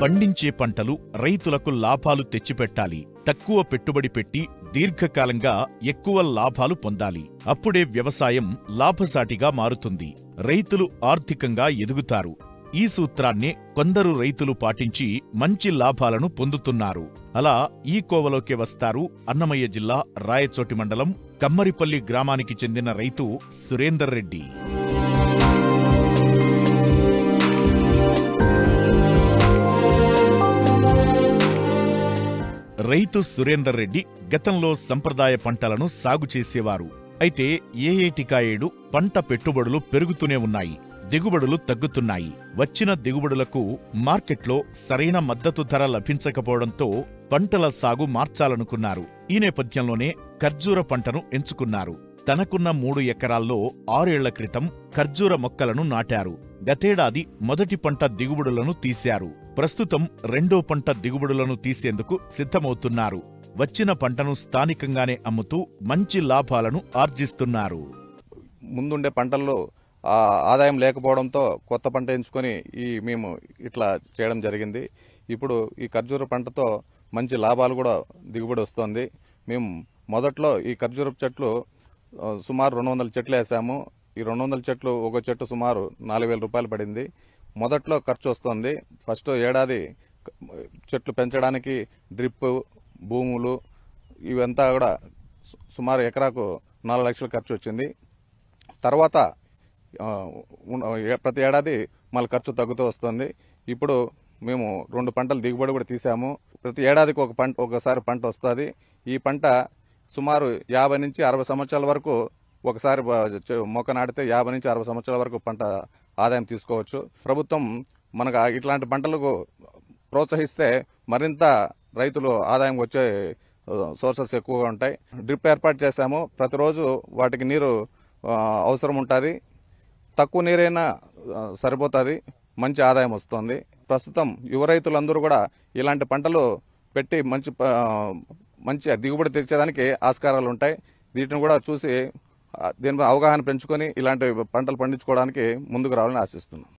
పండించే పంటలు రైతులకు లాభాలు తెచ్చిపెట్టాలి. తక్కువ పెట్టుబడి పెట్టి దీర్ఘకాలంగా ఎక్కువ లాభాలు పొందాలి. అప్పుడే వ్యవసాయం లాభసాటిగా మారుతుంది. రైతులు ఆర్థికంగా ఎదుగుతారు. ఈ సూత్రాన్నే కొందరు రైతులు పాటించి మంచి లాభాలను పొందుతున్నారు. అలా ఈ కోవలోకే వస్తారు అన్నమయ్య జిల్లా రాయచోటి మండలం కమ్మరిపల్లి గ్రామానికి చెందిన రైతు సురేందర్ రెడ్డి. రైతు సురేందర్ రెడ్డి గతంలో సంప్రదాయ పంటలను సాగు చేసేవారు. అయితే ఏటికాయేడు పంట పెట్టుబడులు పెరుగుతూనే ఉన్నాయి, దిగుబడులు తగ్గుతున్నాయి. వచ్చిన దిగుబడులకు మార్కెట్లో సరైన మద్దతు ధర లభించకపోవడంతో పంటల సాగు మార్చాలనుకున్నారు. ఈ నేపథ్యంలోనే ఖర్జూర పంటను ఎంచుకున్నారు. తనకున్న 3 ఎకరాల్లో 6 ఏళ్ల క్రితం ఖర్జూర మొక్కలను నాటారు. గతేడాది మొదటి పంట దిగుబడులను తీశారు. ప్రస్తుతం రెండో పంట దిగుబడులను తీసేందుకు సిద్ధమవుతున్నారు. వచ్చిన పంటను స్థానికంగానే అమ్ముతూ మంచి లాభాలను ఆర్జిస్తున్నారు. ముందుండే పంటల్లో ఆదాయం లేకపోవడంతో కొత్త పంట ఎంచుకొని మేము ఇట్లా చేయడం జరిగింది. ఇప్పుడు ఈ ఖర్జూర పంటతో మంచి లాభాలు కూడా దిగుబడి వస్తుంది. మేము మొదట్లో ఈ ఖర్జూర చెట్లు సుమారు 200 చెట్లు వేసాము. ఈ 200 చెట్లు ఒక చెట్టు సుమారు 4,000 రూపాయలు పడింది. మొదట్లో ఖర్చు వస్తుంది. ఫస్ట్ ఏడాది చెట్లు పెంచడానికి డ్రిప్, భూములు ఇవంతా కూడా సుమారు ఎకరాకు 4 లక్షలు ఖర్చు వచ్చింది. తర్వాత ప్రతి ఏడాది మళ్ళీ ఖర్చు తగ్గుతూ వస్తుంది. ఇప్పుడు మేము 2 పంటలు దిగుబడి కూడా తీసాము. ప్రతి ఏడాదికి ఒకసారి పంట వస్తుంది. ఈ పంట సుమారు 50 నుంచి 60 సంవత్సరాల వరకు ఒకసారి మొక్క నాటితే 50 నుంచి 60 సంవత్సరాల వరకు పంట ఆదాయం తీసుకోవచ్చు. ప్రభుత్వం మనకు ఇట్లాంటి పంటలకు ప్రోత్సహిస్తే మరింత రైతులు ఆదాయం వచ్చే సోర్సెస్ ఎక్కువగా ఉంటాయి. డ్రిప్ ఏర్పాటు చేశాము. ప్రతిరోజు వాటికి నీరు అవసరం ఉంటుంది. తక్కువ నీరైనా సరిపోతుంది. మంచి ఆదాయం వస్తుంది. ప్రస్తుతం యువ రైతులందరూ కూడా ఇలాంటి పంటలు పెట్టి మంచి దిగుబడి తెచ్చేదానికి ఆస్కారాలు ఉంటాయి. వీటిని కూడా చూసి దీనిపై అవగాహన పెంచుకొని ఇలాంటి పంటలు పండించుకోవడానికి ముందుకు రావాలని ఆశిస్తున్నాం.